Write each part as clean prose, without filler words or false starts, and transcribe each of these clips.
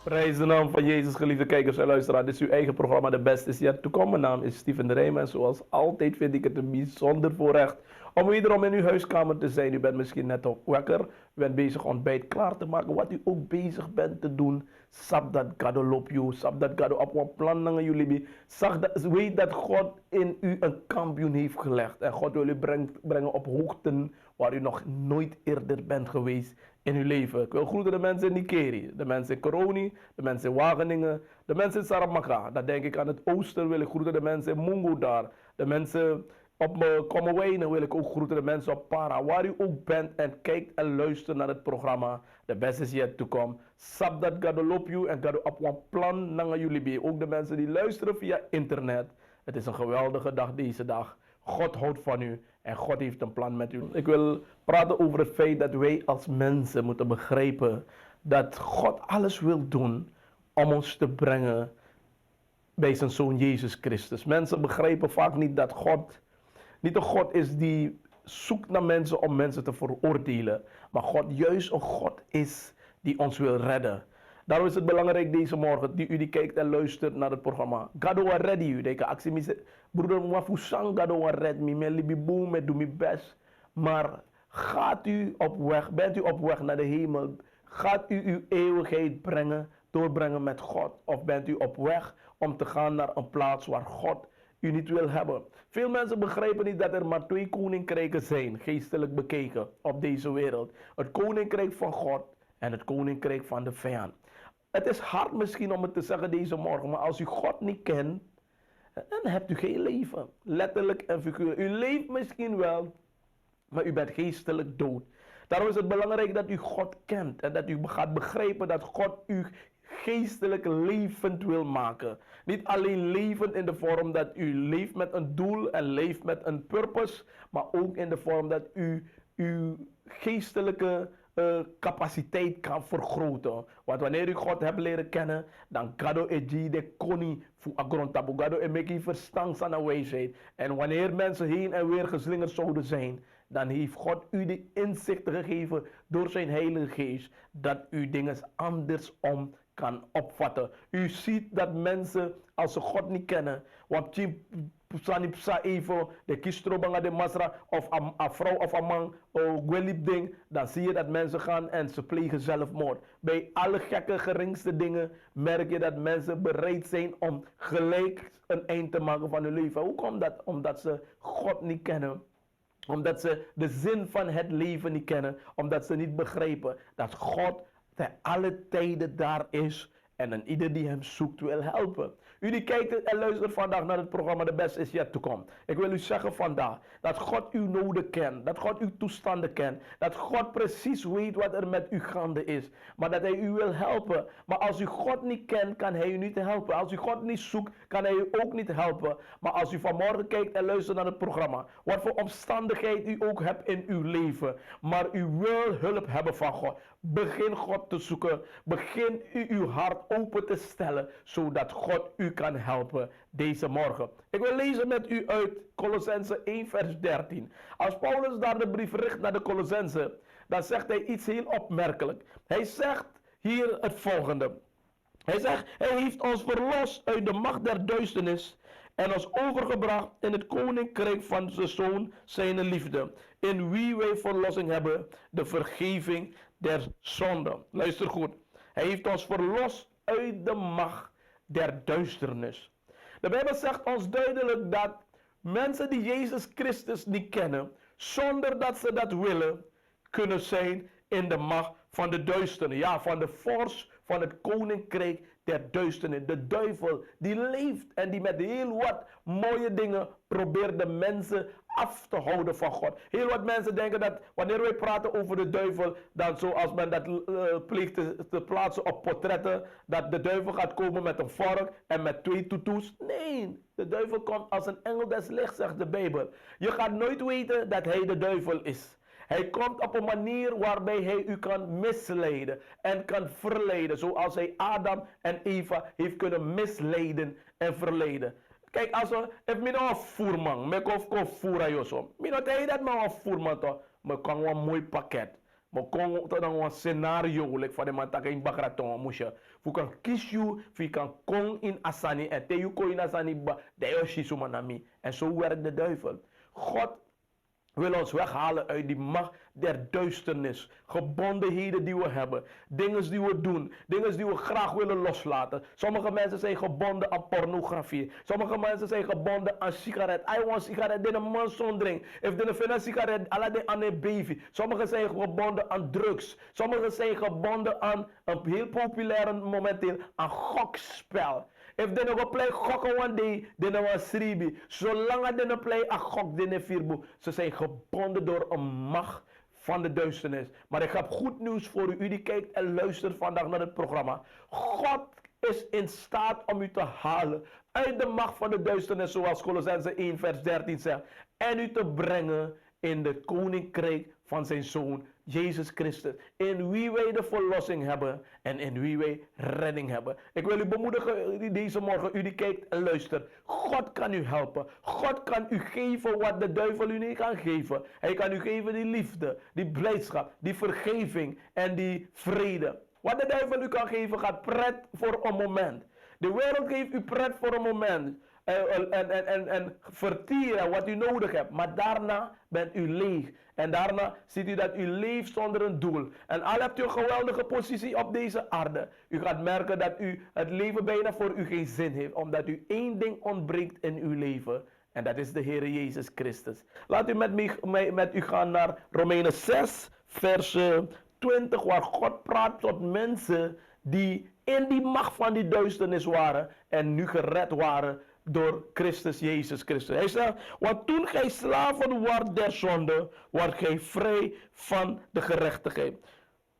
Prijs de naam van Jezus, geliefde kijkers en luisteraars. Dit is uw eigen programma, De Best is Yet to Come. Mijn naam is Steven de Reem en zoals altijd vind ik het een bijzonder voorrecht om wederom in uw huiskamer te zijn. U bent misschien net op wakker, u bent bezig ontbijt klaar te maken. Wat u ook bezig bent te doen, sap dat God op u, sap dat God op wat plan naar jullie. Weet dat God in u een kampioen heeft gelegd. En God wil u brengen op hoogten waar u nog nooit eerder bent geweest in uw leven. Ik wil groeten de mensen in Nikeri, de mensen in Koroni, de mensen in Wageningen, de mensen in Saramaka. Dan denk ik aan het oosten, wil ik groeten de mensen in Mungo daar. De mensen op Kommerwijnen wil ik ook groeten, de mensen op Para. Waar u ook bent en kijkt en luistert naar het programma, The Best is Yet to Come. Sap dat God op you en God op een plan naar jullie bij. Ook de mensen die luisteren via internet. Het is een geweldige dag deze dag. God houdt van u en God heeft een plan met u. Ik wil praten over het feit dat wij als mensen moeten begrijpen dat God alles wil doen om ons te brengen bij zijn Zoon Jezus Christus. Mensen begrijpen vaak niet dat God niet een God is die zoekt naar mensen om mensen te veroordelen, maar God juist een God is die ons wil redden. Daarom is het belangrijk deze morgen, die kijkt en luistert naar het programma. God will ready you. Denk actie mis, broeder, mafusang, God will red me. Mijn libi boom, met doe mijn best. Maar gaat u op weg, bent u op weg naar de hemel? Gaat u uw eeuwigheid doorbrengen met God? Of bent u op weg om te gaan naar een plaats waar God u niet wil hebben? Veel mensen begrijpen niet dat er maar twee koninkrijken zijn, geestelijk bekeken, op deze wereld. Het koninkrijk van God en het koninkrijk van de vijand. Het is hard misschien om het te zeggen deze morgen, maar als u God niet kent, dan hebt u geen leven. Letterlijk en figuurlijk. U leeft misschien wel, maar u bent geestelijk dood. Daarom is het belangrijk dat u God kent en dat u gaat begrijpen dat God u geestelijk levend wil maken. Niet alleen levend in de vorm dat u leeft met een doel en leeft met een purpose, maar ook in de vorm dat u uw geestelijke capaciteit kan vergroten. Want wanneer u God hebt leren kennen, dan gado eji de koni fu agrontabu, gado emeki verstand aan de wijsheid. En wanneer mensen heen en weer geslingerd zouden zijn, dan heeft God u de inzichten gegeven door zijn Heilige Geest, dat u dingen andersom kan opvatten. U ziet dat mensen, als ze God niet kennen, want psa even de kistrobanga de masra of een vrouw of een man gwelip ding, dan zie je dat mensen gaan en ze plegen zelfmoord. Bij alle gekke geringste dingen merk je dat mensen bereid zijn om gelijk een eind te maken van hun leven. Hoe komt dat? Omdat ze God niet kennen. Omdat ze de zin van het leven niet kennen. Omdat ze niet begrijpen dat God ten alle tijden daar is en een ieder die hem zoekt wil helpen. U die kijkt en luistert vandaag naar het programma The Best is Yet to Come. Ik wil u zeggen vandaag dat God uw noden kent, dat God uw toestanden kent, dat God precies weet wat er met u gaande is, maar dat hij u wil helpen. Maar als u God niet kent, kan hij u niet helpen. Als u God niet zoekt, kan hij u ook niet helpen. Maar als u vanmorgen kijkt en luistert naar het programma, wat voor omstandigheid u ook hebt in uw leven, maar u wil hulp hebben van God, begin God te zoeken. Begin u uw hart open te stellen, zodat God u kan helpen deze morgen. Ik wil lezen met u uit Colossense 1 vers 13. Als Paulus daar de brief richt naar de Colossense, dan zegt hij iets heel opmerkelijk. Hij zegt hier het volgende. Hij zegt, hij heeft ons verlost uit de macht der duisternis en ons overgebracht in het koninkrijk van zijn Zoon, zijn liefde, in wie wij verlossing hebben, de vergeving der zonden. Luister goed. Hij heeft ons verlost uit de macht der duisternis. De Bijbel zegt ons duidelijk dat mensen die Jezus Christus niet kennen, zonder dat ze dat willen, kunnen zijn in de macht van de duisternis. Ja, van de force van het koninkrijk der duisternis. De duivel die leeft en die met heel wat mooie dingen probeert de mensen af te houden van God. Heel wat mensen denken dat wanneer wij praten over de duivel, dan zoals men dat pleegt te plaatsen op portretten, dat de duivel gaat komen met een vork en met twee toetoes. Nee, de duivel komt als een engel des lichts, zegt de Bijbel. Je gaat nooit weten dat hij de duivel is. Hij komt op een manier waarbij hij u kan misleiden en kan verleiden. Zoals hij Adam en Eva heeft kunnen misleiden en verleiden. Kijk, als we, if me nou een voerman, me kon voeren joh. Me nou tegen dat maar een voerman toch, me kan wel een mooi pakket. Maar kon dan een scenario like van de man taking bakraton moesje. Fu kan kies you, fu kan kon in asani en te you kon in asani ba de yoshi sumanami. En zo werkt de duivel. God wil ons weghalen uit die macht der duisternis. Gebondenheden die we hebben. Dingen die we doen. Dingen die we graag willen loslaten. Sommige mensen zijn gebonden aan pornografie. Sommige mensen zijn gebonden aan sigaret. I want sigaret, dit een man zo'n drink. If dit een sigaret, alla de aan een baby. Sommigen zijn gebonden aan drugs. Sommigen zijn gebonden aan een heel populair momenteel aan gokspel. If they nog play gokken one day, dan was sribi. Zolang they nog play a gok, dan firbu. Ze zijn gebonden door een macht van de duisternis. Maar ik heb goed nieuws voor u. U die kijkt en luistert vandaag naar het programma. God is in staat om u te halen uit de macht van de duisternis, zoals Colossense 1 vers 13 zegt. En u te brengen in de koninkrijk van zijn Zoon, Jezus Christus. In wie wij de verlossing hebben en in wie wij redding hebben. Ik wil u bemoedigen deze morgen, u die kijkt en luistert. God kan u helpen. God kan u geven wat de duivel u niet kan geven. Hij kan u geven die liefde, die blijdschap, die vergeving en die vrede. Wat de duivel u kan geven gaat pret voor een moment. De wereld geeft u pret voor een moment. En vertieren wat u nodig hebt. Maar daarna bent u leeg. En daarna ziet u dat u leeft zonder een doel. En al hebt u een geweldige positie op deze aarde. U gaat merken dat u het leven bijna voor u geen zin heeft. Omdat u één ding ontbreekt in uw leven. En dat is de Heer Jezus Christus. Laat u met u gaan naar Romeinen 6 vers 20. Waar God praat tot mensen die in die macht van die duisternis waren. En nu gered waren door Christus Jezus Christus. Hij zegt, want toen gij slaven wordt der zonde, wordt gij vrij van de gerechtigheid.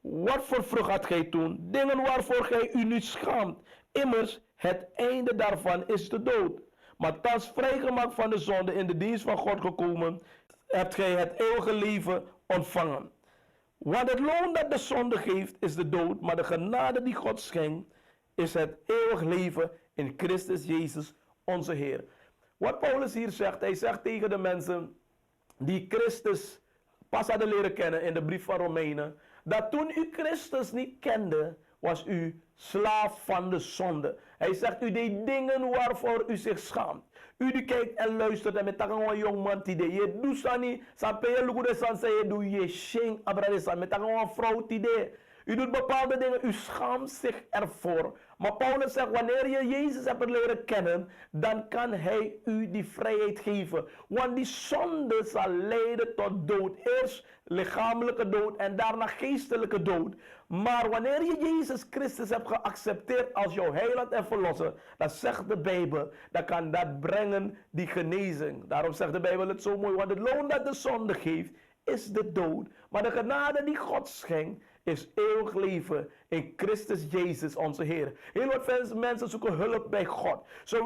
Wat voor vrucht had gij toen? Dingen waarvoor gij u niet schaamt. Immers, het einde daarvan is de dood. Maar thans vrijgemaakt van de zonde, in de dienst van God gekomen, hebt gij het eeuwige leven ontvangen. Want het loon dat de zonde geeft, is de dood, maar de genade die God schenkt, is het eeuwig leven in Christus Jezus onze Heer. Wat Paulus hier zegt, hij zegt tegen de mensen die Christus pas hadden leren kennen in de brief van Romeinen, dat toen u Christus niet kende, was u slaaf van de zonde. Hij zegt, u deed dingen waarvoor u zich schaamt. U die kijkt en luistert en met een jong man die je doet sani, san peye lugude san je doet je sheng abrade san met een vrouw die u doet bepaalde dingen, u schaamt zich ervoor. Maar Paulus zegt, wanneer je Jezus hebt leren kennen, dan kan hij u die vrijheid geven. Want die zonde zal leiden tot dood. Eerst lichamelijke dood en daarna geestelijke dood. Maar wanneer je Jezus Christus hebt geaccepteerd als jouw heiland en verlosser, dan zegt de Bijbel, dan kan dat brengen die genezing. Daarom zegt de Bijbel het zo mooi, want het loon dat de zonde geeft, is de dood. Maar de genade die God schenkt, is eeuwig leven in Christus Jezus onze Heer. Heel wat mensen zoeken hulp bij God. Ze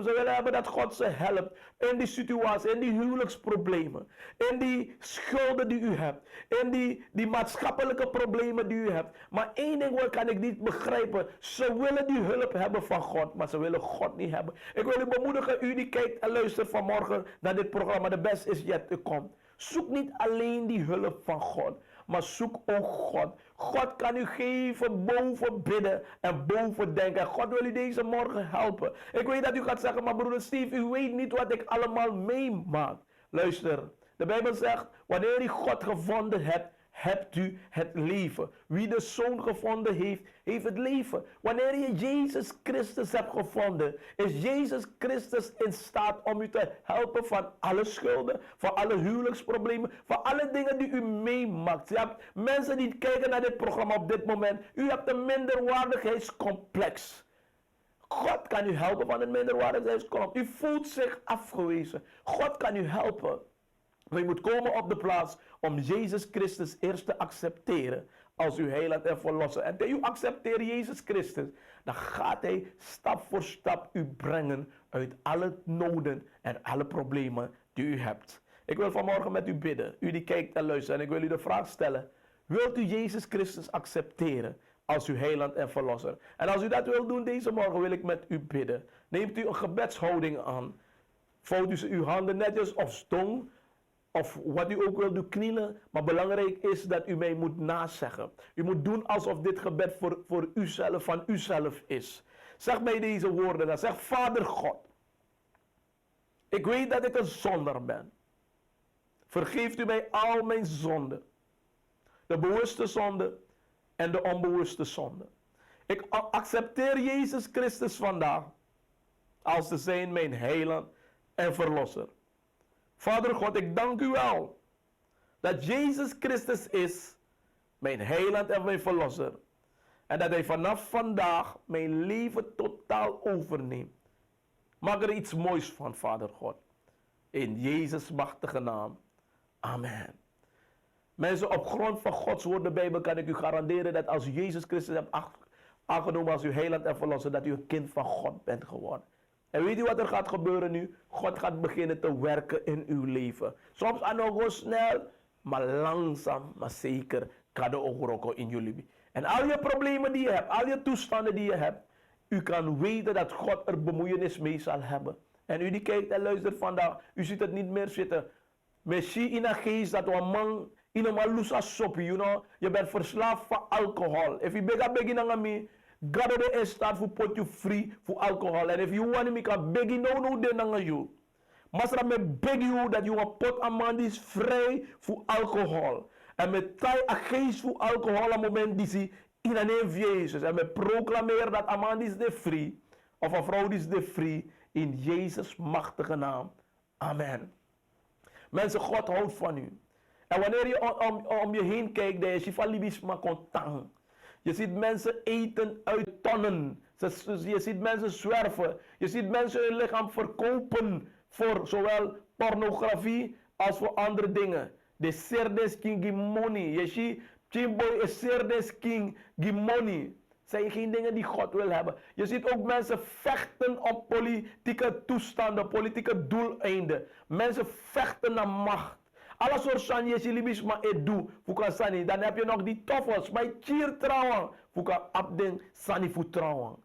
willen hebben dat God ze helpt in die situatie, in die huwelijksproblemen, in die schulden die u hebt, in die maatschappelijke problemen die u hebt. Maar één ding kan ik niet begrijpen. Ze willen die hulp hebben van God, maar ze willen God niet hebben. Ik wil u bemoedigen, u die kijkt en luistert vanmorgen naar dit programma, The Best is Yet to Come. Zoek niet alleen die hulp van God, maar zoek ook God. God kan u geven boven bidden en boven denken. God wil u deze morgen helpen. Ik weet dat u gaat zeggen, maar broeder Steve, u weet niet wat ik allemaal meemaak. Luister, de Bijbel zegt, wanneer u God gevonden hebt, hebt u het leven. Wie de Zoon gevonden heeft, heeft het leven. Wanneer je Jezus Christus hebt gevonden, is Jezus Christus in staat om u te helpen van alle schulden, van alle huwelijksproblemen, van alle dingen die u meemaakt. Je hebt mensen die kijken naar dit programma op dit moment. U hebt een minderwaardigheidscomplex. God kan u helpen van een minderwaardigheidscomplex. U voelt zich afgewezen. God kan u helpen. Maar je moet komen op de plaats om Jezus Christus eerst te accepteren als uw heiland en verlosser. En terwijl u accepteert Jezus Christus, dan gaat hij stap voor stap u brengen uit alle noden en alle problemen die u hebt. Ik wil vanmorgen met u bidden, u die kijkt en luistert, en ik wil u de vraag stellen: wilt u Jezus Christus accepteren als uw heiland en verlosser? En als u dat wilt doen deze morgen, wil ik met u bidden. Neemt u een gebedshouding aan. Vouwt u uw handen netjes op stong. of wat u ook wil doen, knielen. Maar belangrijk is dat u mij moet nazeggen. U moet doen alsof dit gebed voor uzelf, van uzelf is. Zeg mij deze woorden dan. Zeg, Vader God, ik weet dat ik een zondaar ben. Vergeeft u mij al mijn zonden. De bewuste zonde en de onbewuste zonde. Ik accepteer Jezus Christus vandaag als te zijn mijn heiland en verlosser. Vader God, ik dank u wel dat Jezus Christus is mijn heiland en mijn verlosser. En dat hij vanaf vandaag mijn leven totaal overneemt. Maak er iets moois van, Vader God. In Jezus' machtige naam. Amen. Mensen, op grond van Gods woord, de Bijbel, kan ik u garanderen dat als u Jezus Christus hebt aangenomen als uw heiland en verlosser, dat u een kind van God bent geworden. En weet u wat er gaat gebeuren nu? God gaat beginnen te werken in uw leven. Soms nog snel, maar langzaam, maar zeker gaat er ook rokken in jullie. En al je problemen die je hebt, al je toestanden die je hebt, u kan weten dat God er bemoeienis mee zal hebben. En u die kijkt en luistert vandaag, u ziet het niet meer zitten. Misschien in een geest dat een man in een malusa soppie, you know. Je bent verslaafd van alcohol. If you begin aan me, God is staat voor put you free voor alcohol. And if you want me, can begin no den aan you. Maar me beg you dat you put a man is vrij voor alcohol. En met tijd een geest voor alcohol aan moment die ze in een neef Jezus. En me proclameer dat een man is de free. Of een vrouw is de free. In Jezus machtige naam. Amen. Mensen, God houdt van u. En wanneer je om je heen kijkt, dan is je van Libisch maar content. Je ziet mensen eten uit tonnen. Je ziet mensen zwerven. Je ziet mensen hun lichaam verkopen voor zowel pornografie als voor andere dingen. De serdes king money. Je ziet, Chimboy is serdes king money. Zijn geen dingen die God wil hebben. Je ziet ook mensen vechten op politieke toestanden, politieke doeleinden. Mensen vechten naar macht. Alles soort san je libis maar edu fuka sani. Dan heb je nog die toffels, maar cheer trouwen. Fuka abden sani fu trouwen.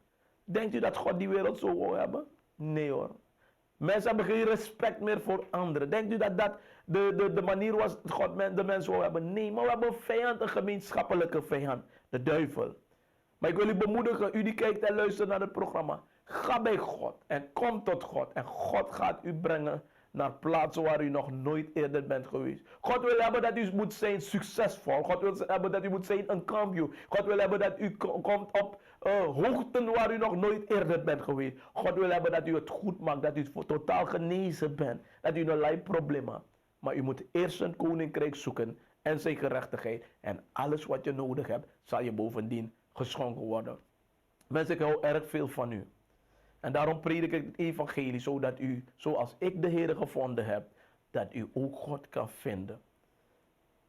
Denkt u dat God die wereld zo wil hebben? Nee hoor. Mensen hebben geen respect meer voor anderen. Denkt u dat dat de manier was dat God de mensen wil hebben? Nee, maar we hebben een vijand, een gemeenschappelijke vijand. De duivel. Maar ik wil u bemoedigen, u die kijkt en luistert naar het programma. Ga bij God en kom tot God. En God gaat u brengen naar plaatsen waar u nog nooit eerder bent geweest. God wil hebben dat u moet zijn succesvol. God wil hebben dat u moet zijn een kampioen. God wil hebben dat u komt op hoogten waar u nog nooit eerder bent geweest. God wil hebben dat u het goed maakt. Dat u totaal genezen bent. Dat u een lijfprobleem hebt. Maar u moet eerst zijn koninkrijk zoeken en zijn gerechtigheid. En alles wat je nodig hebt, zal je bovendien geschonken worden. Mensen, ik hou erg veel van u. En daarom predik ik het evangelie, zodat u, zoals ik de Heer gevonden heb, dat u ook God kan vinden.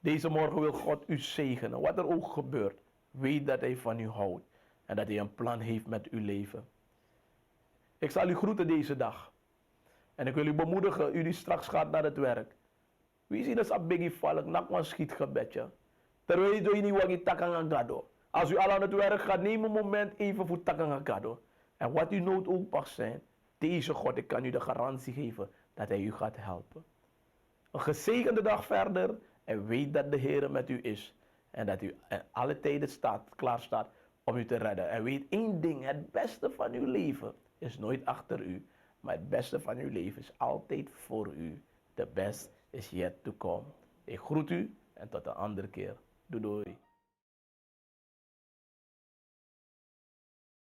Deze morgen wil God u zegenen. Wat er ook gebeurt, weet dat hij van u houdt. En dat hij een plan heeft met uw leven. Ik zal u groeten deze dag. En ik wil u bemoedigen, u die straks gaat naar het werk. Wie ziet dat biggie vallen, nak een schietgebedje. Terwijl je niet wat takang gado. Als u al aan het werk gaat, neem een moment even voor takang gado. En wat uw nood ook mag zijn, deze God, ik kan u de garantie geven dat hij u gaat helpen. Een gezegende dag verder en weet dat de Heer met u is. En dat u in alle tijden klaar staat om u te redden. En weet één ding, het beste van uw leven is nooit achter u. Maar het beste van uw leven is altijd voor u. The best is yet to come. Ik groet u en tot een andere keer. Doei doei.